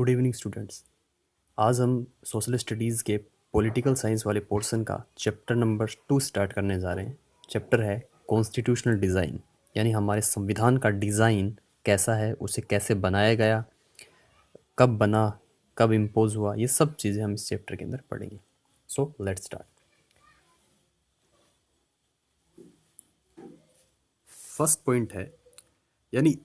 Good evening students. आज हम social studies के पॉलिटिकल साइंस वाले पोर्शन का चैप्टर नंबर 2 स्टार्ट करने जा रहे हैं। चैप्टर है कॉन्स्टिट्यूशनल डिज़ाइन, यानी हमारे संविधान का डिज़ाइन कैसा है, उसे कैसे बनाया गया, कब बना, कब इम्पोज हुआ, ये सब चीज़ें हम इस चैप्टर के अंदर पढ़ेंगे। So let's start. First point है, यानी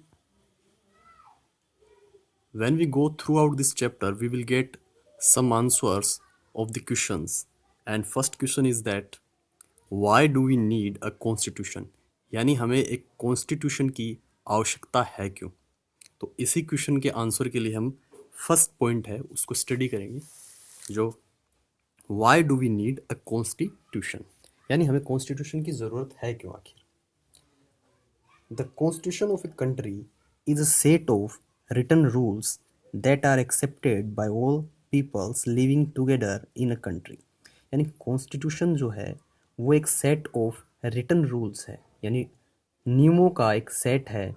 when we go throughout this chapter we will get some answers of the questions, and first question is that why do we need a constitution, यानी हमें एक constitution की आवश्यकता है क्यों। तो इसी क्वेश्चन के आंसर के लिए हम फर्स्ट पॉइंट है उसको स्टडी करेंगे, जो why do we need a constitution, यानी हमें कॉन्स्टिट्यूशन की ज़रूरत है क्यों आखिर। The constitution of a country is a set of written rules that are accepted by all peoples living together in a country। यानी कॉन्स्टिट्यूशन जो है वो एक सेट ऑफ रिटन रूल्स है, यानी नियमों का एक सेट है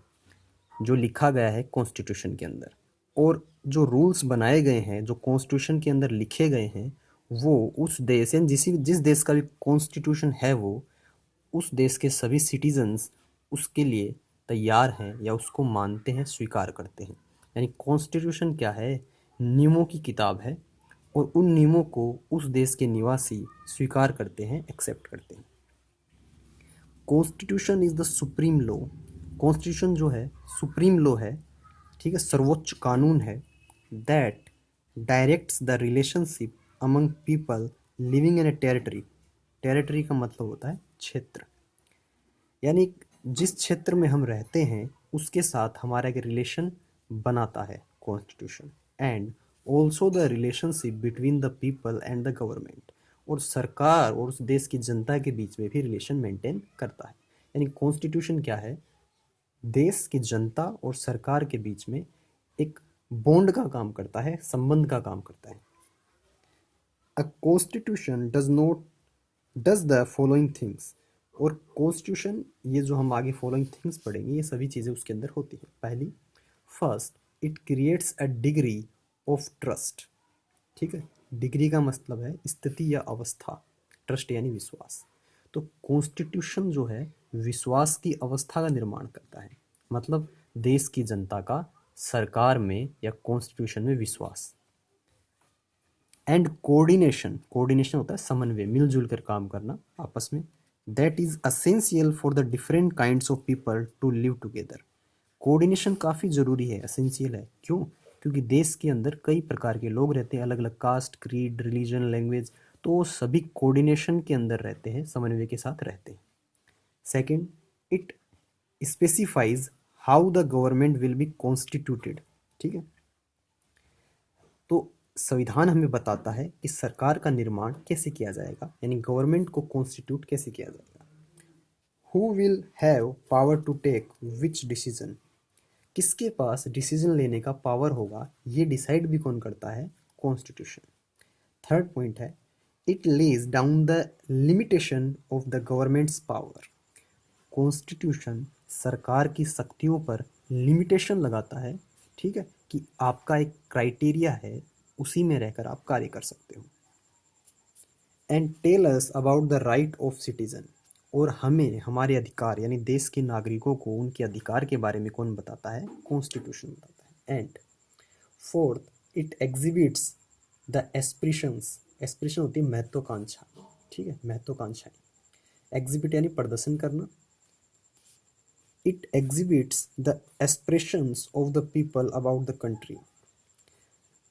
जो लिखा गया है कॉन्स्टिट्यूशन के अंदर। और जो रूल्स बनाए गए हैं, जो कॉन्स्टिट्यूशन के अंदर लिखे गए हैं, वो उस देश यानी जिस देश का भी कॉन्स्टिट्यूशन है वो उस देश के सभी सिटीजन्स उसके लिए तैयार हैं या उसको मानते हैं, स्वीकार करते हैं। यानी कॉन्स्टिट्यूशन क्या है, नियमों की किताब है, और उन नियमों को उस देश के निवासी स्वीकार करते हैं, एक्सेप्ट करते हैं। Constitution is the supreme law. Constitution जो है सुप्रीम लॉ है, ठीक है, सर्वोच्च कानून है। That directs the relationship among people living in A territory. Territory का मतलब होता है क्षेत्र, यानी जिस क्षेत्र में हम रहते हैं उसके साथ हमारा एक रिलेशन बनाता है constitution. And also the relationship between the people and the government. और सरकार और उस देश की जनता के बीच में भी रिलेशन मेंटेन करता है। यानी कॉन्स्टिट्यूशन क्या है, देश की जनता और सरकार के बीच में एक बॉन्ड का काम करता है, संबंध का काम करता है। A constitution does the following things. और कॉन्स्टिट्यूशन, ये जो हम आगे फॉलोइंग थिंग्स पढ़ेंगे, ये सभी चीज़ें उसके अंदर होती हैं। पहली, first, it creates a degree of trust. ठीक है, डिग्री का मतलब है स्थिति या अवस्था, ट्रस्ट यानी विश्वास। तो कॉन्स्टिट्यूशन जो है विश्वास की अवस्था का निर्माण करता है, मतलब देश की जनता का सरकार में या कॉन्स्टिट्यूशन में विश्वास। एंड कोऑर्डिनेशन, कोऑर्डिनेशन होता है समन्वय, मिलजुल कर काम करना आपस में। That is essential for the different kinds of people to live together. Coordination काफ़ी ज़रूरी है, असेंशियल है। क्यों? क्योंकि देश के अंदर कई प्रकार के लोग रहते हैं, अलग अलग कास्ट, क्रीड, रिलीजन, लैंग्वेज, तो वो सभी कोऑर्डिनेशन के अंदर रहते हैं, समन्वय के साथ रहते हैं। Second, it specifies how the government will be constituted. ठीक है, तो संविधान हमें बताता है कि सरकार का निर्माण कैसे किया जाएगा, यानी गवर्नमेंट को कॉन्स्टिट्यूट कैसे किया जाएगा। Who will have power to take which decision. किसके पास डिसीजन लेने का पावर होगा, ये डिसाइड भी कौन करता है, कॉन्स्टिट्यूशन। थर्ड पॉइंट है, it lays down the limitation of the governments power. Constitution सरकार की शक्तियों पर लिमिटेशन लगाता है, ठीक है, कि आपका एक क्राइटेरिया है, उसी में रहकर आप कार्य कर सकते हो। And tell us about the right of citizen. और हमें हमारे अधिकार यानी देश के नागरिकों को उनके अधिकार के बारे में कौन बताता है, कॉन्स्टिट्यूशन बताता है। And fourth, it exhibits the aspirations. Aspiration होती है महत्वाकांक्षा, ठीक है, महत्वाकांक्षाएं। एग्जिबिट यानी प्रदर्शन करना। It exhibits the aspirations of the people about the country.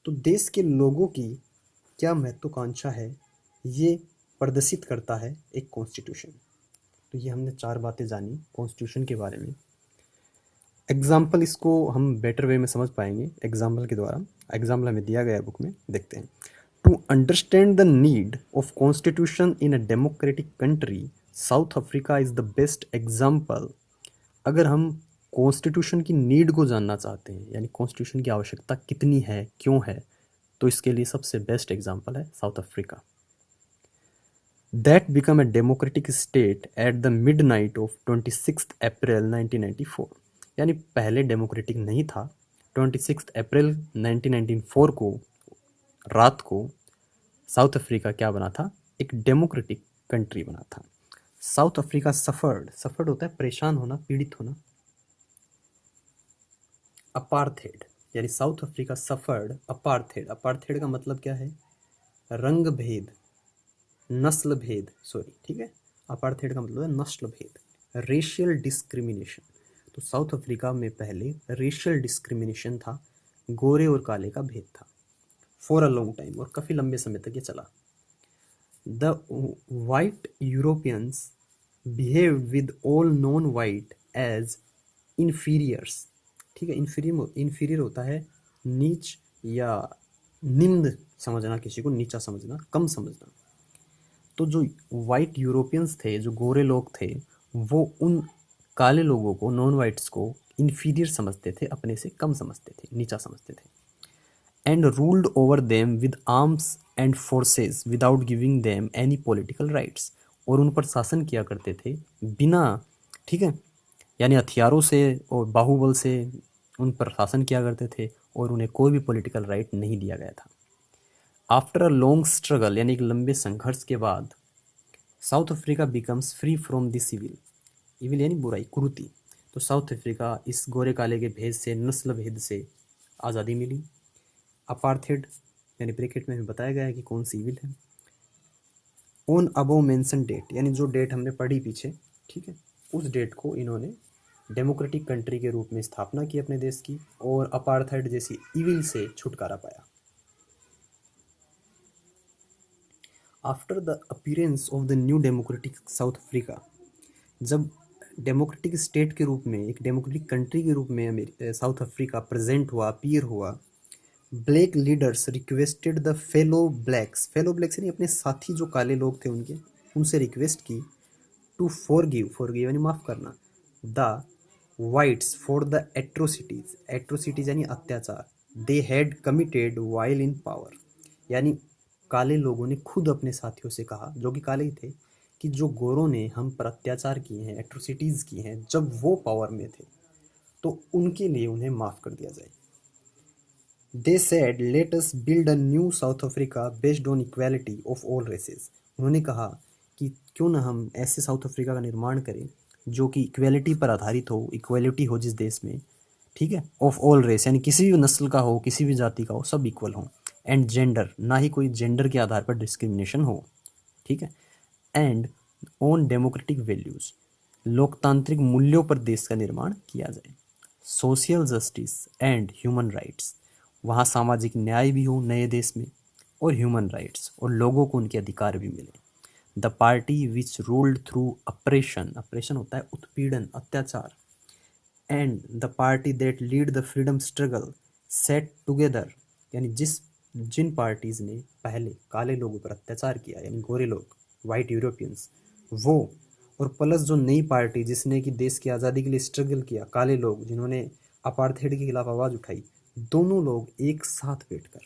तो देश के लोगों की क्या महत्वाकांक्षा है, ये प्रदर्शित करता है एक कॉन्स्टिट्यूशन। तो ये हमने 4 बातें जानी कॉन्स्टिट्यूशन के बारे में। एग्जाम्पल, इसको हम बेटर वे में समझ पाएंगे एग्जाम्पल के द्वारा। एग्जाम्पल हमें दिया गया है बुक में, देखते हैं। To understand the need of constitution in a democratic country, South Africa is the best example. अगर हम कॉन्स्टिट्यूशन की नीड को जानना चाहते हैं, यानी कॉन्स्टिट्यूशन की आवश्यकता कितनी है, क्यों है, तो इसके लिए सबसे बेस्ट एग्जाम्पल है south Africa. That become a democratic state at the mid night of 26 अप्रैल 1994। यानी पहले डेमोक्रेटिक नहीं था, 26 अप्रैल 1994 को रात को साउथ अफ्रीका क्या बना था, एक डेमोक्रेटिक कंट्री बना था। साउथ अफ्रीका सफर्ड होता है परेशान होना, पीड़ित होना। अपार्थेड, यानी south Africa suffered apartheid. Apartheid का मतलब क्या है, रंग भेद, नस्ल भेद, सॉरी, ठीक है। अपार्थेड का मतलब है नस्ल भेद, रेशियल डिस्क्रिमिनेशन। तो साउथ अफ्रीका में पहले रेशियल डिस्क्रिमिनेशन था, गोरे और काले का भेद था, फॉर अ लॉन्ग टाइम, और काफ़ी लंबे समय तक ये चला। The white Europeans behave with all non white as inferiors, ठीक है। इन्फीरियर होता है नीच या निम्न समझना, किसी को नीचा समझना, कम समझना। तो जो वाइट यूरोपियंस थे, जो गोरे लोग थे, वो उन काले लोगों को, नॉन वाइट्स को इन्फीरियर समझते थे, अपने से कम समझते थे, नीचा समझते थे। And ruled over them with arms and forces without giving them any political rights. और उन पर शासन किया करते थे बिना, ठीक है, यानी हथियारों से और बाहुबल से उन पर शासन किया करते थे, और उन्हें कोई भी पॉलिटिकल राइट नहीं दिया गया था। आफ्टर अ लॉन्ग स्ट्रगल, यानी एक लंबे संघर्ष के बाद, south Africa becomes free from the evil यानी बुराई, कुरीति। तो साउथ अफ्रीका इस गोरे काले के भेद से, नस्ल भेद से आज़ादी मिली। अपार्थेड यानी ब्रैकेट में हमें बताया गया है कि कौन सी इविल है। ऑन अबव मेंशन डेट, यानी जो डेट हमने पढ़ी पीछे, ठीक है, उस डेट को इन्होंने डेमोक्रेटिक कंट्री के रूप में स्थापना की अपने देश की, और अपार्थेड जैसी इविल से छुटकारा पाया। After the appearance of the new democratic south Africa, जब डेमोक्रेटिक स्टेट के रूप में, एक डेमोक्रेटिक कंट्री के रूप में साउथ अफ्रीका प्रेजेंट हुआ, अपीयर हुआ, black leaders requested the fellow blacks यानी अपने साथी जो काले लोग थे उनसे रिक्वेस्ट की, टू फॉरगिव यानी माफ़ करना, the whites for the atrocities यानी अत्याचार, they had committed while in power. यानी काले लोगों ने खुद अपने साथियों से कहा, जो कि काले ही थे, कि जो गोरों ने हम पर अत्याचार किए हैं, एट्रोसिटीज़ की हैं जब वो पावर में थे, तो उनके लिए उन्हें माफ़ कर दिया जाए। They said let us build a new South Africa based on equality of all races. उन्होंने कहा कि क्यों ना हम ऐसे साउथ अफ्रीका का निर्माण करें जो कि इक्वालिटी पर आधारित हो, इक्वालिटी हो जिस देश में, ठीक है, ऑफ ऑल रेस, यानी किसी भी नस्ल का हो, किसी भी जाति का हो, सब इक्वल हो, एंड जेंडर, ना ही कोई जेंडर के आधार पर डिस्क्रिमिनेशन हो, ठीक है, एंड ऑन डेमोक्रेटिक वैल्यूज़, लोकतांत्रिक मूल्यों पर देश का निर्माण किया जाए, social justice and human rights, वहाँ सामाजिक न्याय भी हो नए देश में, और ह्यूमन राइट्स, और लोगों को उनके अधिकार भी मिले। The party which ruled through oppression होता है उत्पीड़न, अत्याचार, and the party that lead the freedom struggle set together, यानी जिन पार्टीज़ ने पहले काले लोगों पर अत्याचार किया, यानी गोरे लोग, वाइट यूरोपियंस, वो, और प्लस जो नई पार्टी जिसने कि देश की आज़ादी के लिए स्ट्रगल किया, काले लोग जिन्होंने अपार्थेड के खिलाफ आवाज़ उठाई, दोनों लोग एक साथ बैठकर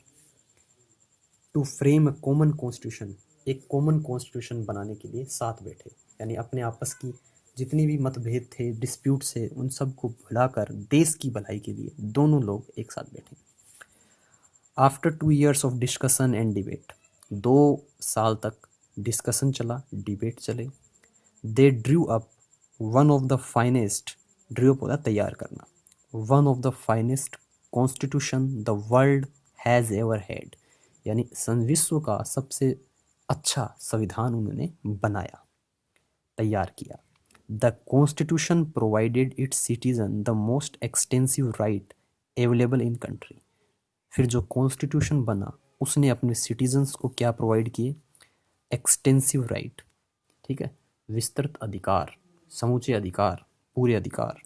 to frame a common constitution, एक कॉमन कॉन्स्टिट्यूशन बनाने के लिए साथ बैठे, यानी अपने आपस की जितनी भी मतभेद थे, डिस्प्यूट्स थे, उन सब को भुलाकर देश की भलाई के लिए दोनों लोग एक साथ बैठे। After 2 years of discussion and debate, 2 साल तक डिस्कशन चला, डिबेट चले, दे Drew up one of the finest, Drew up होता है तैयार करना, one of the finest constitution the world has ever had, यानी विश्व का सबसे अच्छा संविधान उन्होंने बनाया, तैयार किया। The constitution provided it's citizen the most extensive right available in country. फिर जो कॉन्स्टिट्यूशन बना उसने अपने सिटीजन्स को क्या प्रोवाइड किए, एक्सटेंसिव राइट, ठीक है, विस्तृत अधिकार, समूचे अधिकार, पूरे अधिकार।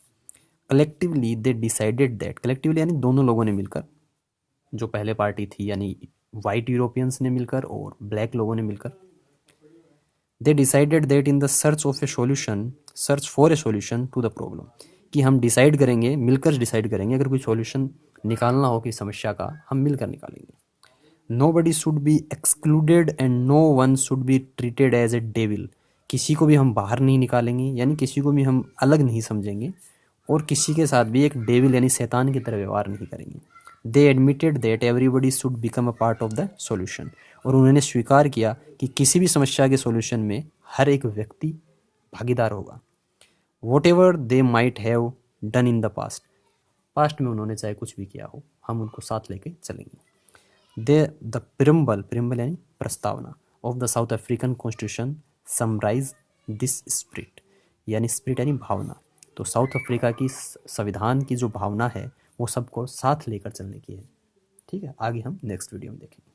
Collectively they decided that, collectively यानी दोनों लोगों ने मिलकर, जो पहले पार्टी थी यानी वाइट यूरोपियंस ने मिलकर और ब्लैक लोगों ने मिलकर, they decided that in the search for a solution to the problem, कि हम डिसाइड करेंगे, मिलकर डिसाइड करेंगे, अगर कोई सॉल्यूशन निकालना हो कि समस्या का, हम मिलकर निकालेंगे। Nobody should be excluded and no one should be treated as a devil, किसी को भी हम बाहर नहीं निकालेंगे, यानी किसी को भी हम अलग नहीं समझेंगे, और किसी के साथ भी एक डेविल यानी शैतान की तरह व्यवहार नहीं करेंगे। They admitted that everybody should become a part of the solution, और उन्होंने स्वीकार किया कि किसी भी समस्या के सॉल्यूशन में हर एक व्यक्ति भागीदार होगा। What ever they might have done in the past, past में उन्होंने चाहे कुछ भी किया हो, हम उनको साथ लेके चलेंगे। द प्रिम्बल यानी प्रस्तावना of the South African constitution summarise this spirit, यानी स्पिरिट यानी भावना। तो साउथ अफ्रीका की संविधान की जो भावना है वो सबको साथ लेकर चलने की है। ठीक है, आगे हम नेक्स्ट वीडियो में देखेंगे।